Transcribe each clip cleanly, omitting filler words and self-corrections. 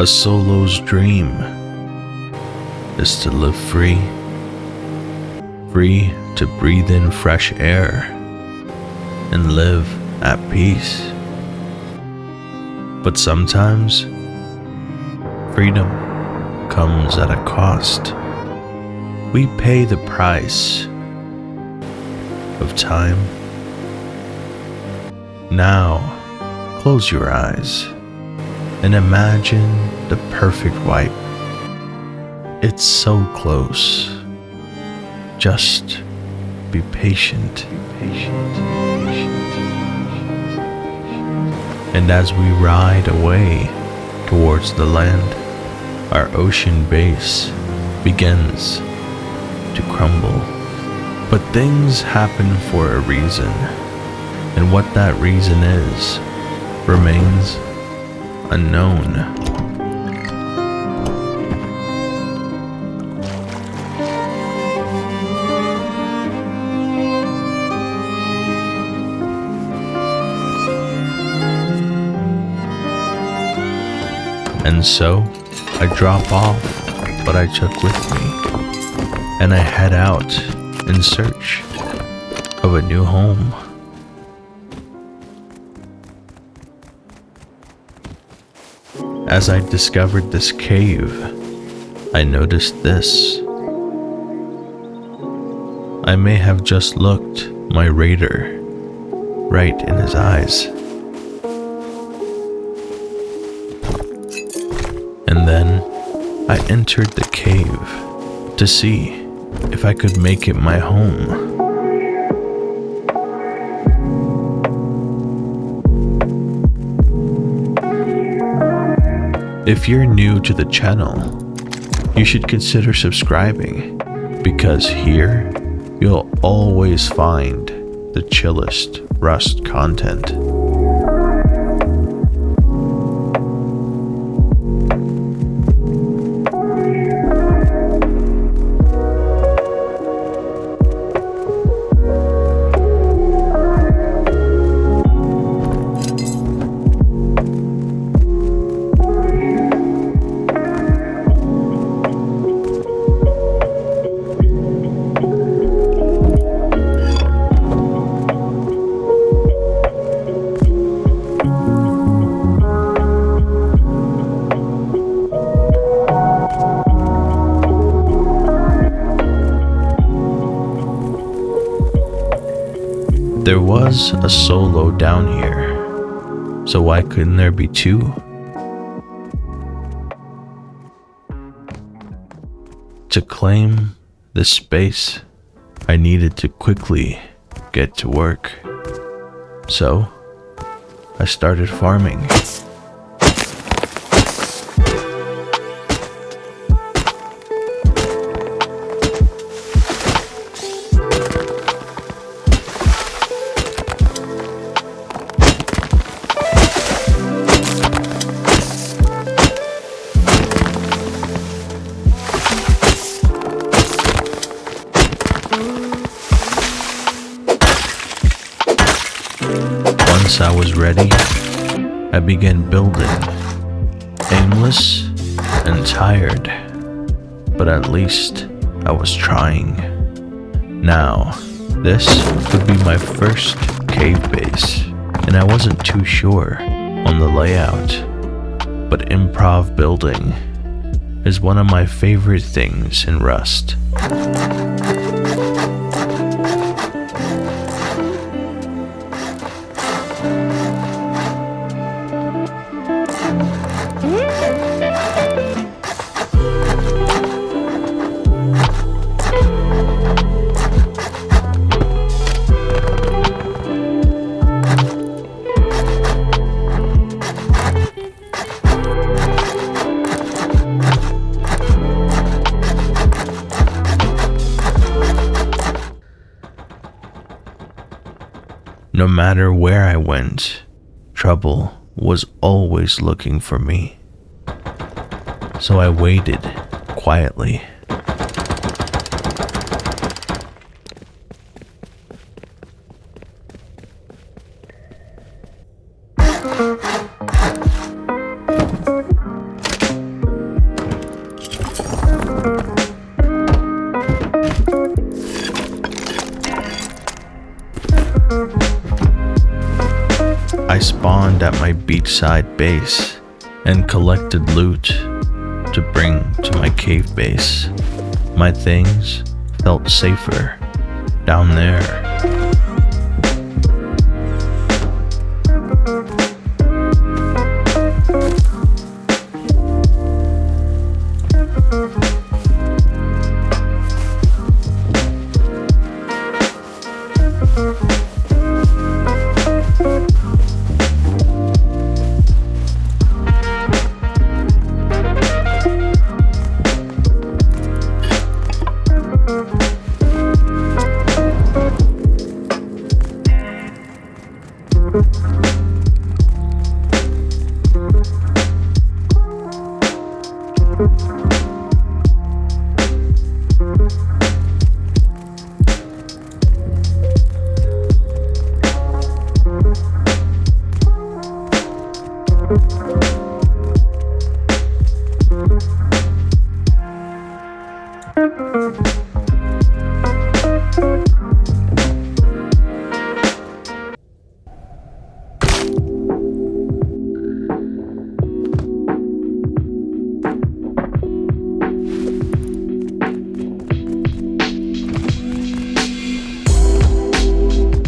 A solo's dream is to live free, free to breathe in fresh air and live at peace. But sometimes, freedom comes at a cost. We pay the price of time. Now, close your eyes and imagine the perfect wipe. It's so close. Just be patient. And as we ride away towards the land, our ocean base begins to crumble. But things happen for a reason, and what that reason is remains unknown. And so I drop off what I took with me, and I head out in search of a new home. As I discovered this cave, I noticed this. I may have just looked my raider right in his eyes. And then I entered the cave to see if I could make it my home. If you're new to the channel, you should consider subscribing, because here you'll always find the chillest Rust content. There was a solo down here, so why couldn't there be two? To claim this space, I needed to quickly get to work. So, I started farming. Once I was ready, I began building, aimless and tired, but at least I was trying. Now, this would be my first cave base, and I wasn't too sure on the layout, but improv building is one of my favorite things in Rust. No matter where I went, trouble was always looking for me. So I waited quietly. beachside base and collected loot to bring to my cave base. My things felt safer down there.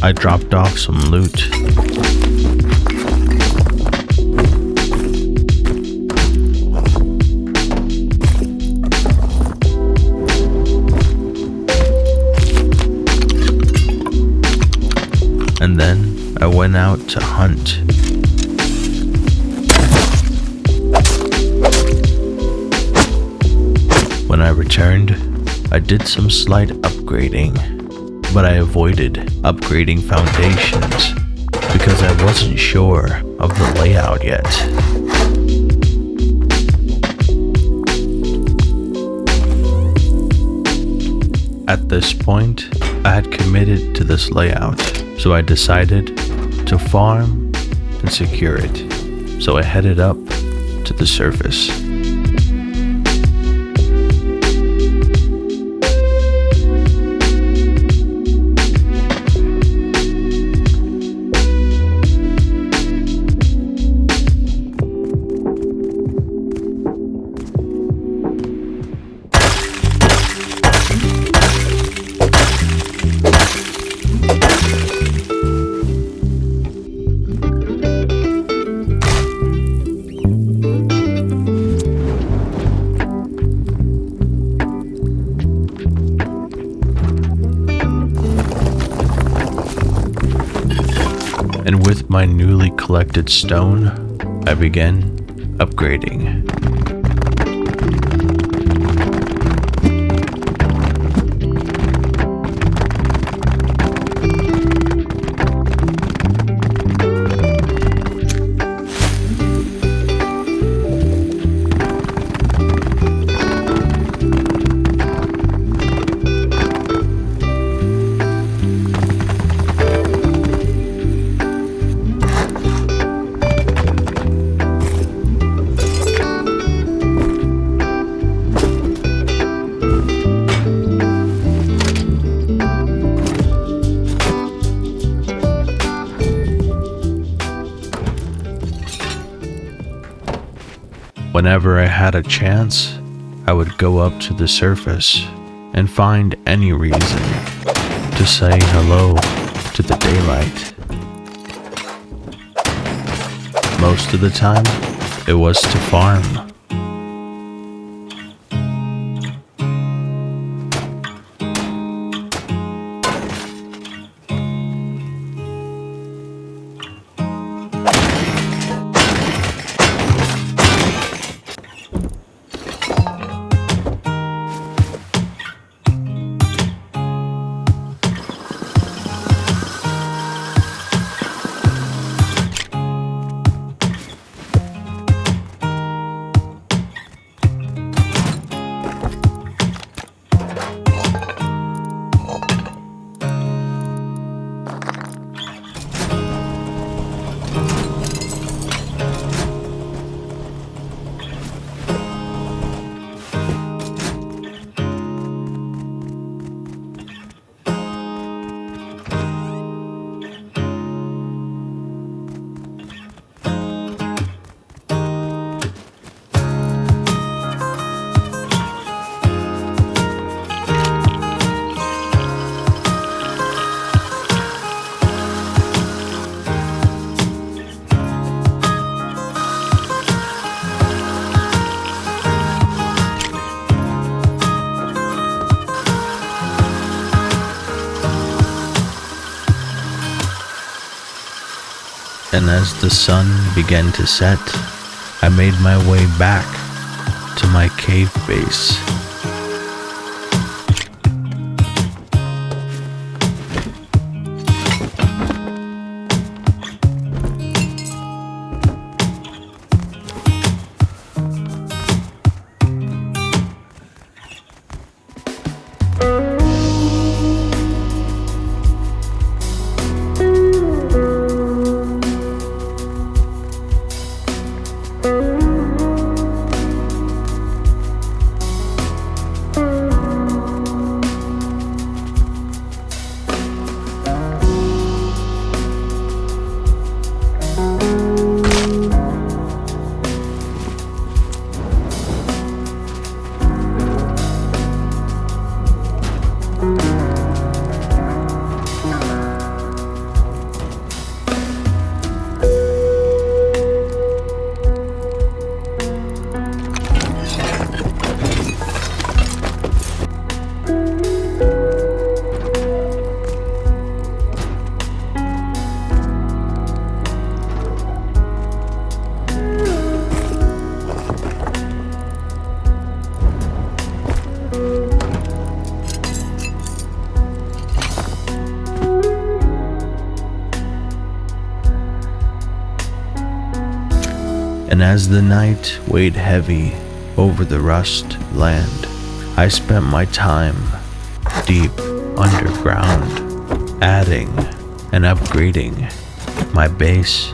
I dropped off some loot. And then I went out to hunt. When I returned, I did some slight upgrading, but I avoided upgrading foundations because I wasn't sure of the layout yet. At this point, I had committed to this layout, so I decided to farm and secure it. So I headed up to the surface. And with my newly collected stone, I began upgrading. Whenever I had a chance, I would go up to the surface and find any reason to say hello to the daylight. Most of the time, it was to farm. and as the sun began to set, I made my way back to my cave base. And as the night weighed heavy over the rust land, I spent my time deep underground, adding and upgrading my base.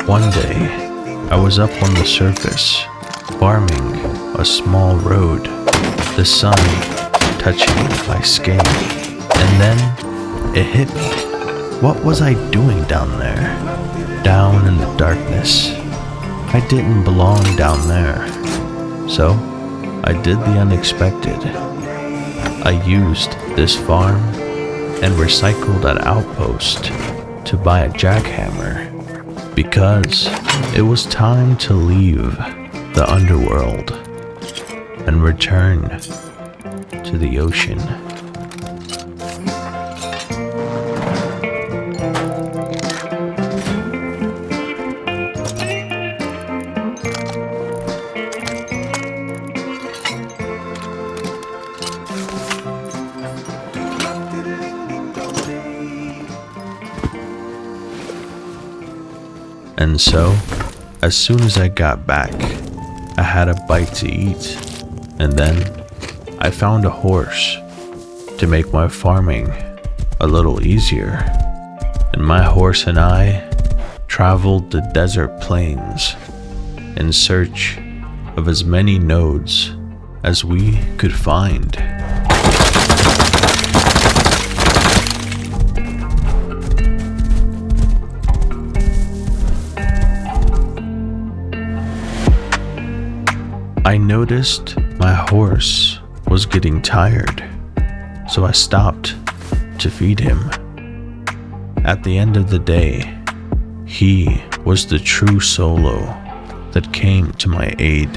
One day, I was up on the surface, farming a small road, the sun touching my skin, and then it hit me. What was I doing down there? Down in the darkness. I didn't belong down there. So, I did the unexpected. I used this farm and recycled an outpost to buy a jackhammer, because it was time to leave the underworld and return to the ocean. And so, as soon as I got back, I had a bite to eat, and then I found a horse to make my farming a little easier, and my horse and I traveled the desert plains in search of as many nodes as we could find. I noticed my horse was getting tired, so I stopped to feed him. At the end of the day, he was the true solo that came to my aid.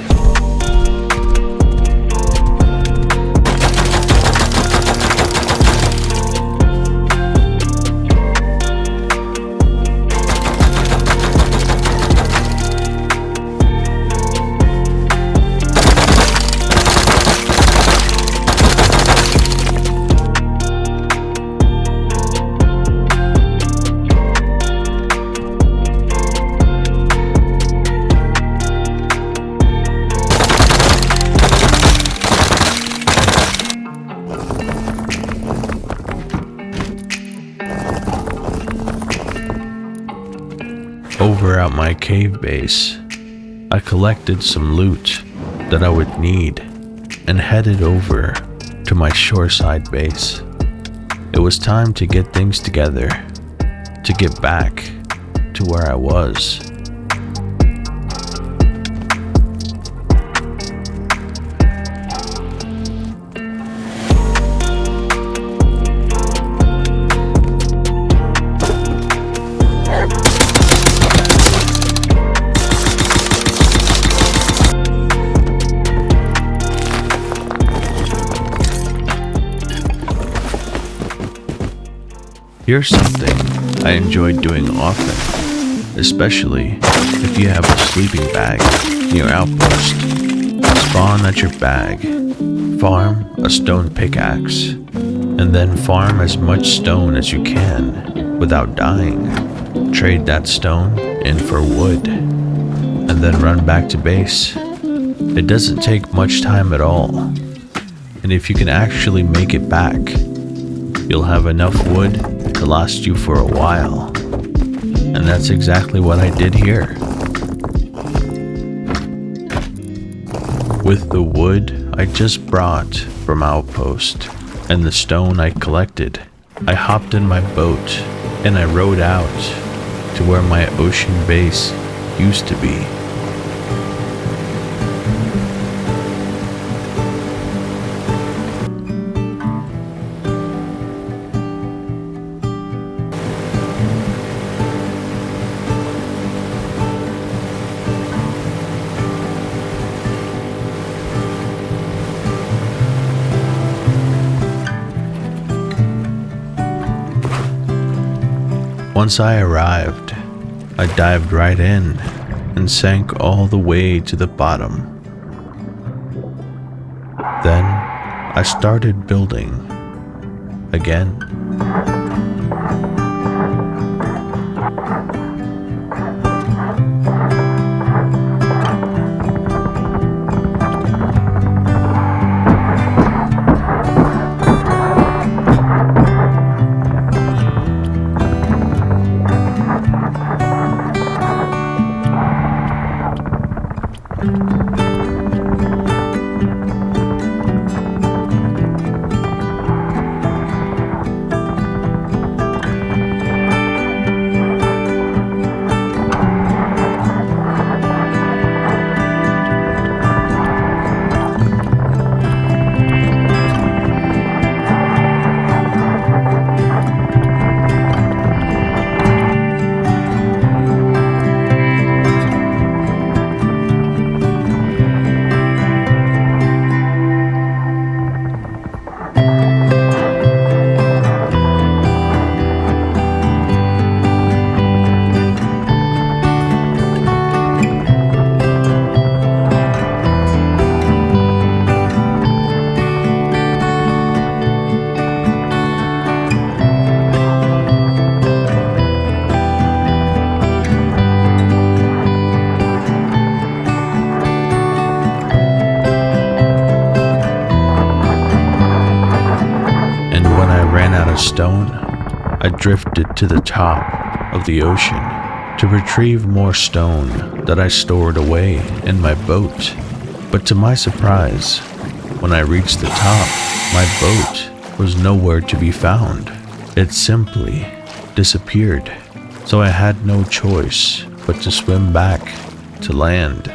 Over at my cave base, I collected some loot that I would need and headed over to my shoreside base. It was time to get things together, to get back to where I was. Here's something I enjoy doing often, especially if you have a sleeping bag in your outpost. Spawn at your bag, farm a stone pickaxe, and then farm as much stone as you can without dying. Trade that stone in for wood, and then run back to base. It doesn't take much time at all, and if you can actually make it back, you'll have enough wood to last you for a while. And that's exactly what I did here. With the wood I just brought from Outpost and the stone I collected, I hopped in my boat and I rowed out to where my ocean base used to be. Once I arrived, I dived right in and sank all the way to the bottom. Then I started building again. drifted to the top of the ocean to retrieve more stone that I stored away in my boat. But to my surprise, when I reached the top, my boat was nowhere to be found. It simply disappeared. So I had no choice but to swim back to land.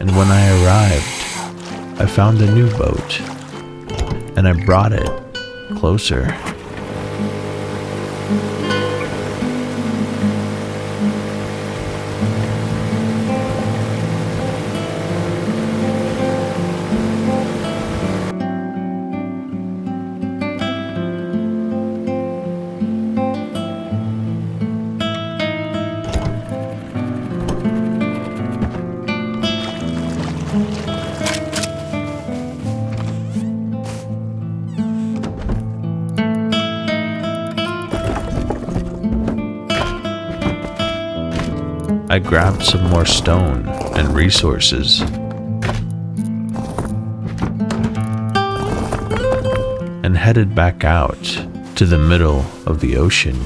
And when I arrived, I found a new boat, and I brought it closer. I grabbed some more stone and resources, and headed back out to the middle of the ocean.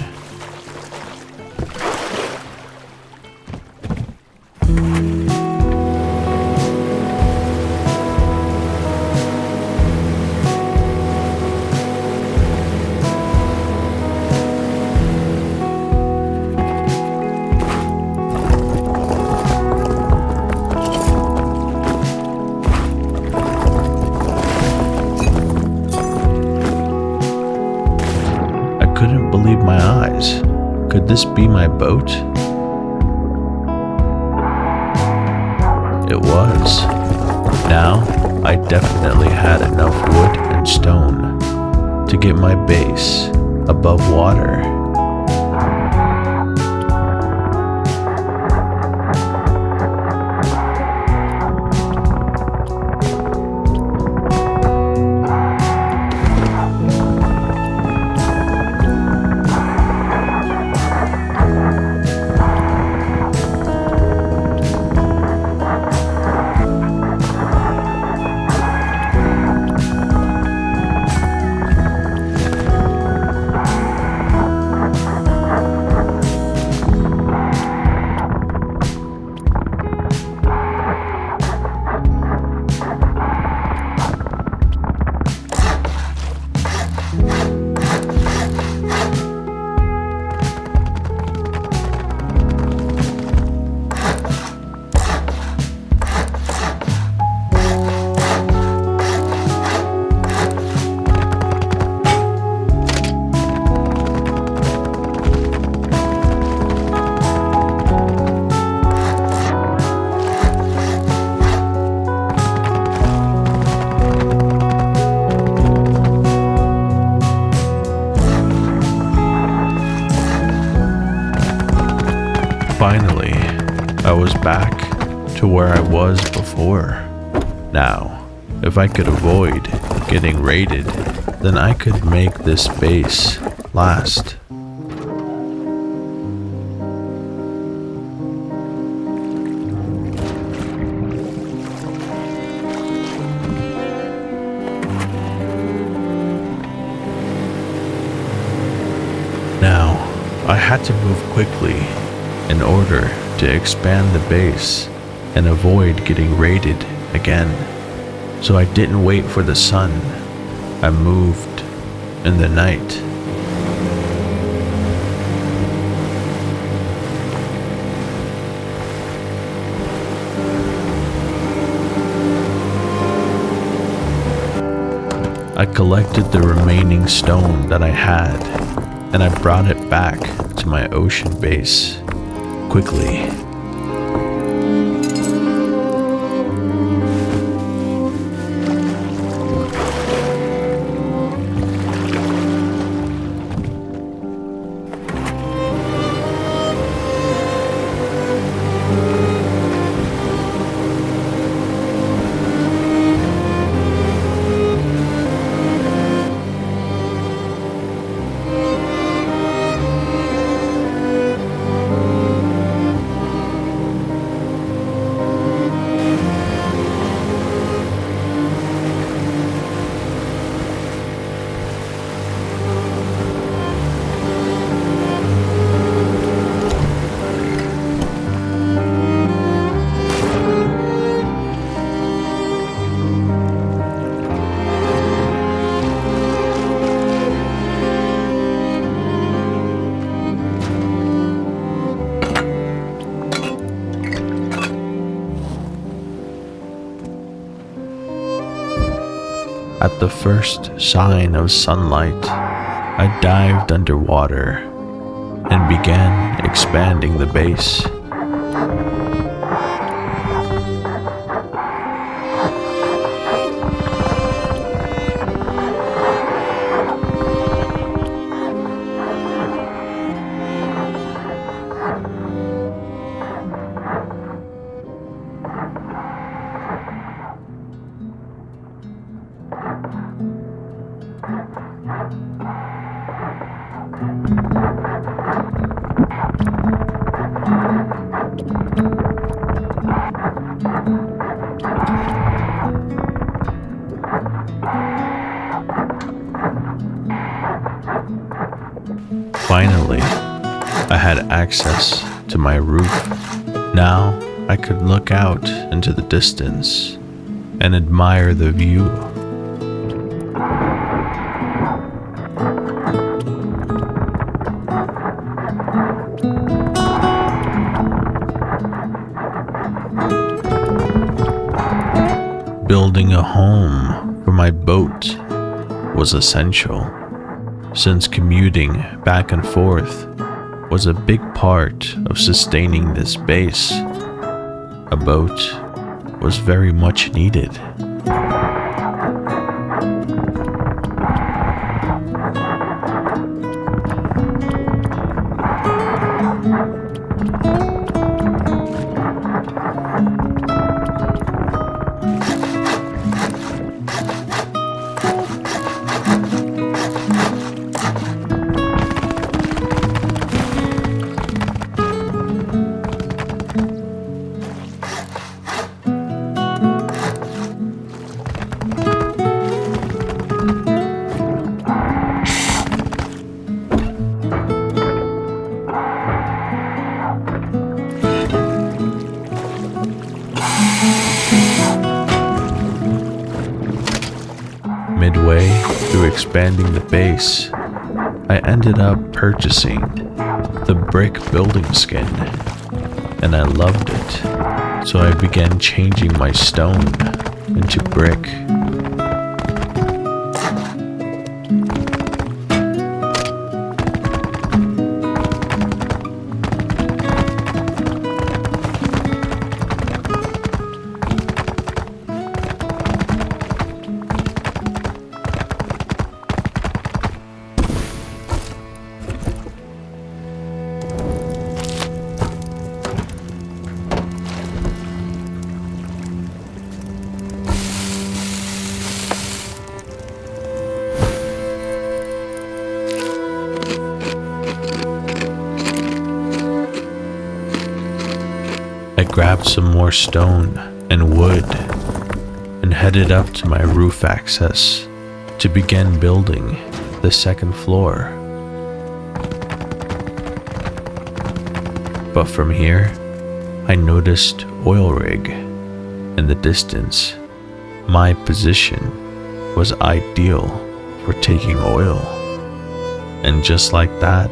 I couldn't believe my eyes. Could this be my boat? It was. Now, I definitely had enough wood and stone to get my base above water. Finally, I was back to where I was before. Now, if I could avoid getting raided, then I could make this base last. Now, I had to move quickly in order to expand the base and avoid getting raided again. So I didn't wait for the sun. I moved in the night. I collected the remaining stone that I had, and I brought it back to my ocean base quickly. At the first sign of sunlight, I dived underwater and began expanding the base. Finally, I had access to my roof. Now I could look out into the distance and admire the view. Building a home for my boat was essential, since commuting back and forth was a big part of sustaining this base. A boat was very much needed. Midway through expanding the base, I ended up purchasing the brick building skin, and I loved it, so I began changing my stone into brick. I grabbed some more stone and wood and headed up to my roof access to begin building the second floor. But from here, I noticed oil rig in the distance. My position was ideal for taking oil. And just like that,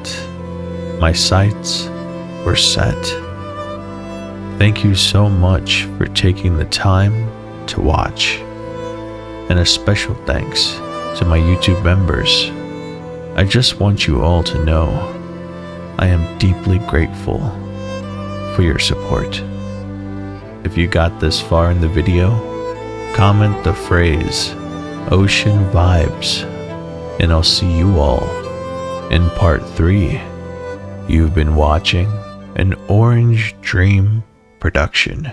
my sights were set. Thank you so much for taking the time to watch. And a special thanks to my YouTube members. I just want you all to know I am deeply grateful for your support. If you got this far in the video, comment the phrase Ocean Vibes, and I'll see you all in part 3. You've been watching an Orange Dream production.